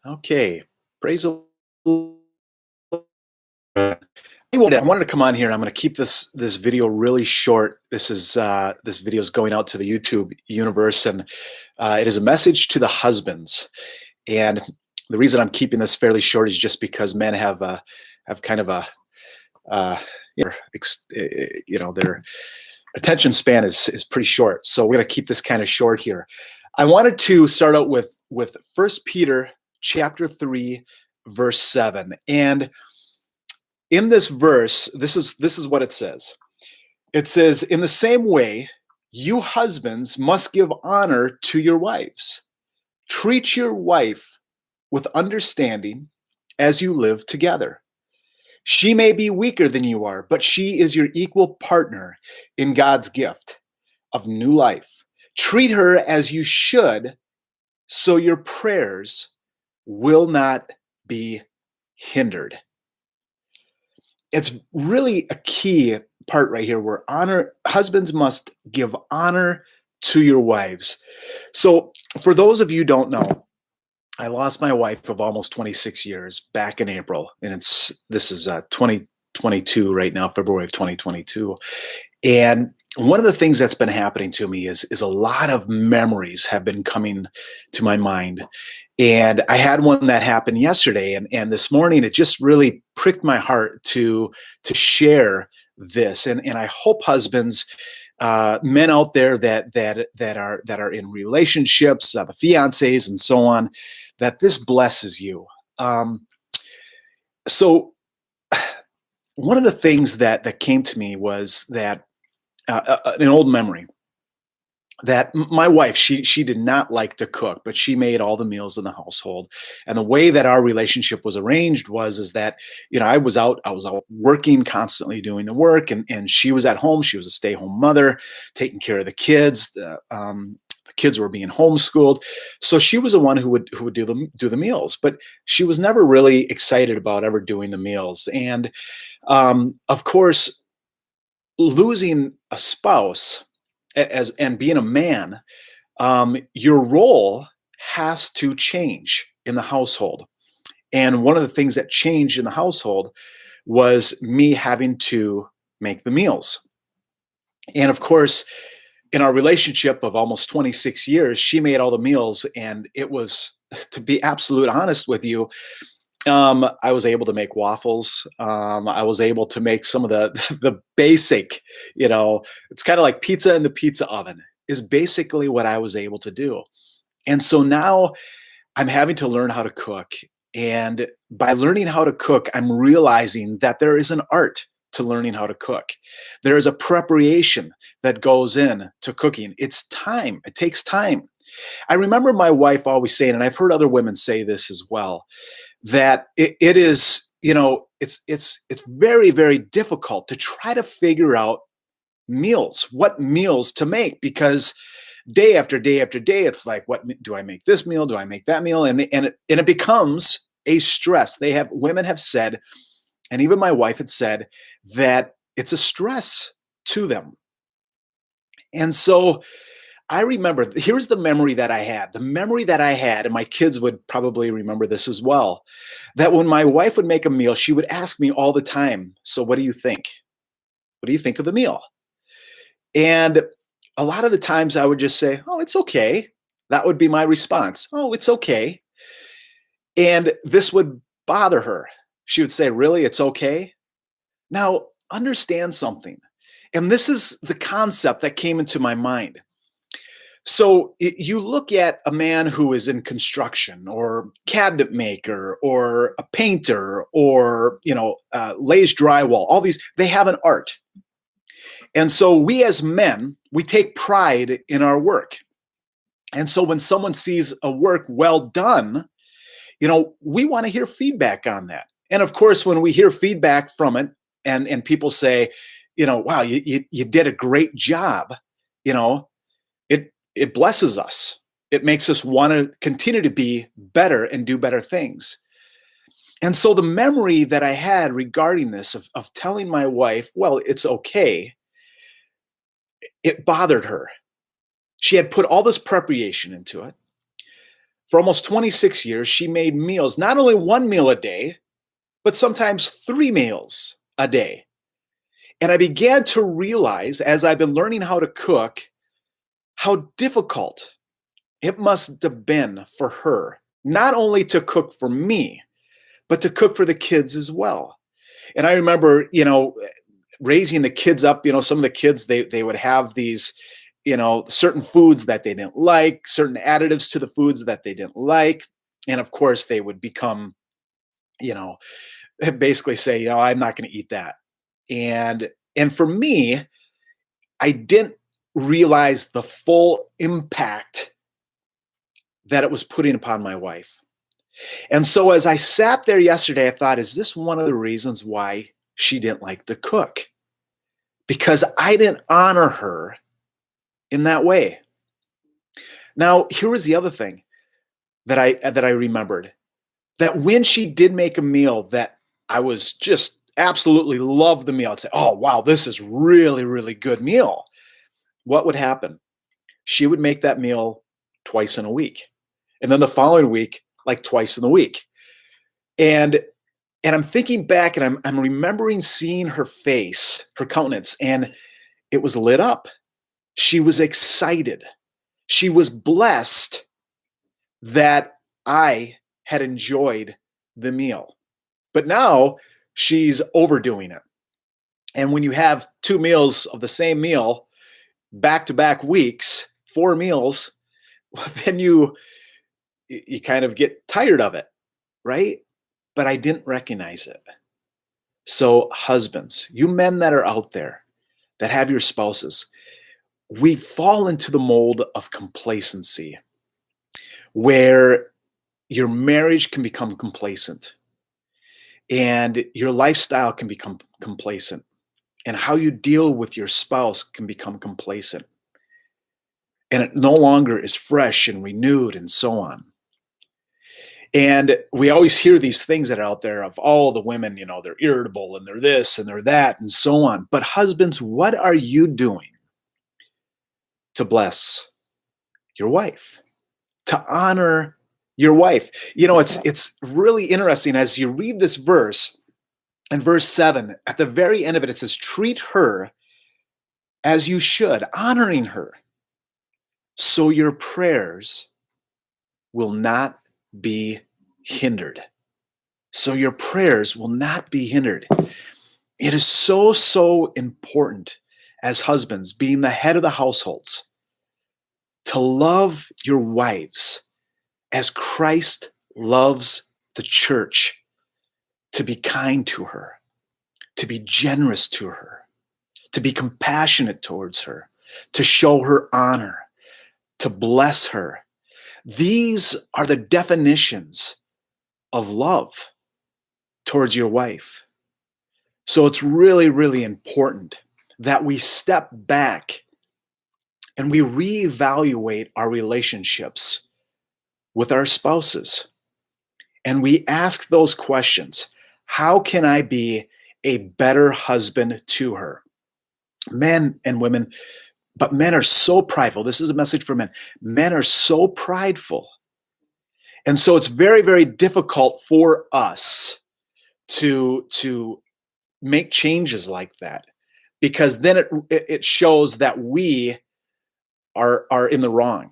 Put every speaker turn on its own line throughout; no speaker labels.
Okay. Praise the Lord. I wanted to come on here. I'm going to keep this video really short. This video is going out to the YouTube universe, and it is a message to the husbands. And the reason I'm keeping this fairly short is just because men have kind of a uh, their attention span is pretty short. So we're going to keep this kind of short here. I wanted to start out with First Peter chapter 3 verse 7. And in this verse, this is what it says. It says, "In the same way, you husbands must give honor to your wives. Treat your wife with understanding as you live together. She may be weaker than you are, but she is your equal partner in God's gift of new life. Treat her as you should, so your prayers will not be hindered." It's really a key part right here where husbands must give honor to your wives. So, for those of you who don't know, I lost my wife of almost 26 years back in April, and this is 2022 right now, February of 2022. And one of the things that's been happening to me is a lot of memories have been coming to my mind. And I had one that happened yesterday, and this morning it just really pricked my heart to share this. And I hope husbands, men out there that are in relationships, the fiancés and so on, that this blesses you. So one of the things that came to me was that an old memory that my wife, she did not like to cook, but she made all the meals in the household. And the way that our relationship was arranged is that, I was out working, constantly doing the work, and she was at home. She was a stay-home mother, taking care of the kids. The kids were being homeschooled, so she was the one who would do the meals. But she was never really excited about ever doing the meals. And of course, losing a spouse and being a man, your role has to change in the household. And one of the things that changed in the household was me having to make the meals. And of course, in our relationship of almost 26 years, she made all the meals, and it was, to be absolute honest with you, I was able to make waffles. I was able to make some of the the basic, it's kind of like pizza in the pizza oven is basically what I was able to do. And so now I'm having to learn how to cook. And by learning how to cook, I'm realizing that there is an art to learning how to cook. There is a preparation that goes in to cooking. It's time. It takes time. I remember my wife always saying, and I've heard other women say this as well, that it is, it's very, very difficult to try to figure out what meals to make, because day after day after day, it's like, what do I make this meal? Do I make that meal? And it becomes a stress. Women have said, and even my wife had said, that it's a stress to them. And so I remember, here's the memory that I had. The memory that I had, and my kids would probably remember this as well, that when my wife would make a meal, she would ask me all the time, "So what do you think? What do you think of the meal?" And a lot of the times I would just say, "Oh, it's okay." That would be my response. "Oh, it's okay." And this would bother her. She would say, "Really? It's okay?" Now, understand something. And this is the concept that came into my mind. So you look at a man who is in construction, or cabinet maker, or a painter, or lays drywall. All these, they have an art. And so we as men, we take pride in our work. And so when someone sees a work well done, we want to hear feedback on that. And of course, when we hear feedback from it, and people say, "Wow, you did a great job," it blesses us. It makes us want to continue to be better and do better things. And so the memory that I had regarding this, of telling my wife, "Well, it's okay," it bothered her. She had put all this preparation into it. For almost 26 years, she made meals, not only one meal a day, but sometimes three meals a day. And I began to realize as I've been learning how to cook, how difficult it must have been for her, not only to cook for me, but to cook for the kids as well. And I remember, raising the kids up, some of the kids, they would have these, certain foods that they didn't like, certain additives to the foods that they didn't like. And of course, they would become, you know, basically say, I'm not going to eat that. And for me, I didn't realize the full impact that it was putting upon my wife. And so as I sat there yesterday, I thought, is this one of the reasons why she didn't like to cook? Because I didn't honor her in that way. Now, here was the other thing that I remembered, that when she did make a meal that I was just absolutely loved the meal, I'd say, oh, wow, this is really, really good meal. What would happen? She would make that meal twice in a week. And then the following week, like twice in the week. And I'm thinking back and I'm remembering seeing her face, her countenance, and it was lit up. She was excited. She was blessed that I had enjoyed the meal. But now she's overdoing it. And when you have two meals of the same meal back to back weeks, 4 meals, then you kind of get tired of it, right? But I didn't recognize it. So husbands, you men that are out there that have your spouses, we fall into the mold of complacency where your marriage can become complacent and your lifestyle can become complacent and how you deal with your spouse can become complacent and it no longer is fresh and renewed and so on. And we always hear these things that are out there of all the women, they're irritable and they're this and they're that and so on. But husbands, what are you doing to bless your wife, to honor your wife? It's really interesting as you read this verse in verse 7, at the very end of it, it says, treat her as you should, honoring her, so your prayers will not be hindered. So your prayers will not be hindered. It is so, so important as husbands, being the head of the households, to love your wives as Christ loves the church, to be kind to her, to be generous to her, to be compassionate towards her, to show her honor, to bless her. These are the definitions of love towards your wife. So it's really, really important that we step back and we reevaluate our relationships with our spouses. And we ask those questions. How can I be a better husband to her? Men and women, but men are so prideful. This is a message for men. Men are so prideful. And so it's very, very difficult for us to make changes like that, because then it shows that we are in the wrong.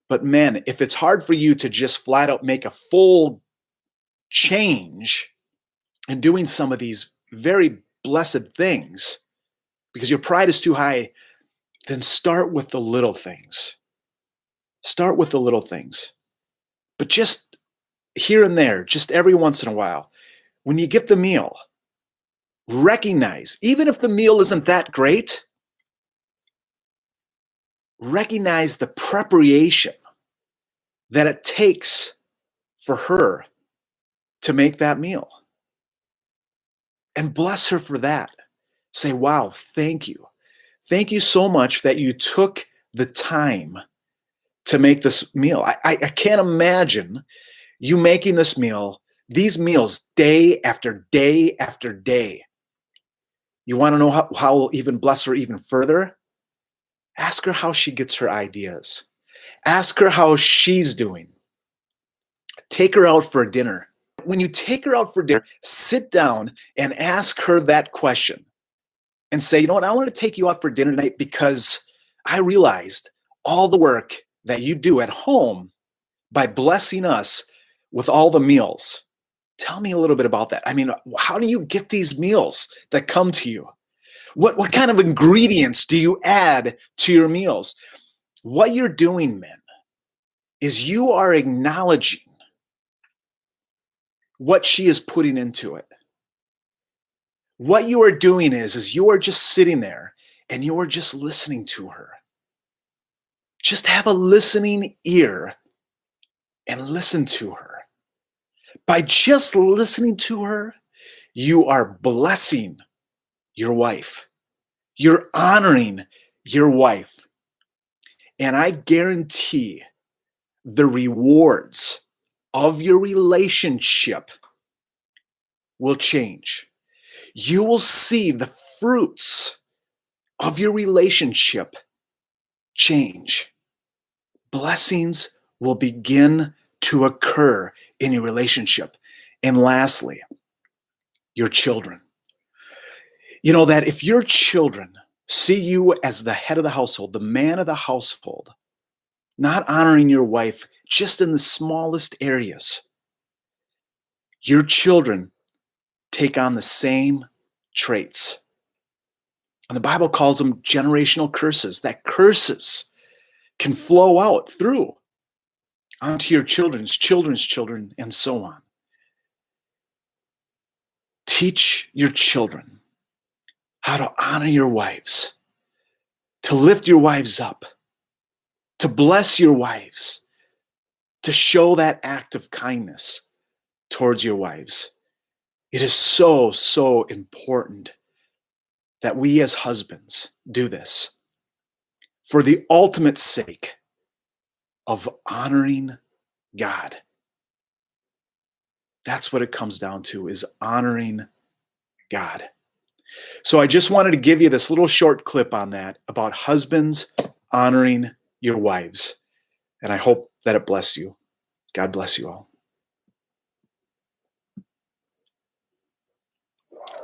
But men, if it's hard for you to just flat out make a full change in doing some of these very blessed things because your pride is too high, then start with the little things. Start with the little things. But just here and there, just every once in a while, when you get the meal, recognize, even if the meal isn't that great, recognize the preparation that it takes for her to make that meal. And bless her for that. Say, wow, thank you. Thank you so much that you took the time to make this meal. I can't imagine you making this meal, these meals, day after day after day. You want to know how we'll even bless her even further? Ask her how she gets her ideas. Ask her how she's doing. Take her out for dinner. When you take her out for dinner, sit down and ask her that question and say, you know what, I want to take you out for dinner tonight because I realized all the work that you do at home by blessing us with all the meals. Tell me a little bit about that. I mean, how do you get these meals that come to you? What kind of ingredients do you add to your meals? What you're doing, men, is you are acknowledging what she is putting into it. What you are doing is you are just sitting there and you are just listening to her. Just have a listening ear and listen to her. By just listening to her, you are blessing your wife. You're honoring your wife. And I guarantee the rewards of your relationship will change. You will see the fruits of your relationship change. Blessings will begin to occur in your relationship. And lastly, your children. You know that if your children see you as the head of the household, the man of the household, not honoring your wife just in the smallest areas, your children take on the same traits. And the Bible calls them generational curses, that curses can flow out through onto your children's children, and so on. Teach your children how to honor your wives, to lift your wives up, to bless your wives, to show that act of kindness towards your wives. It is so, so important that we as husbands do this for the ultimate sake of honoring God. That's what it comes down to, is honoring God. So I just wanted to give you this little short clip on that about husbands honoring your wives. And I hope that it blessed you. God bless you all.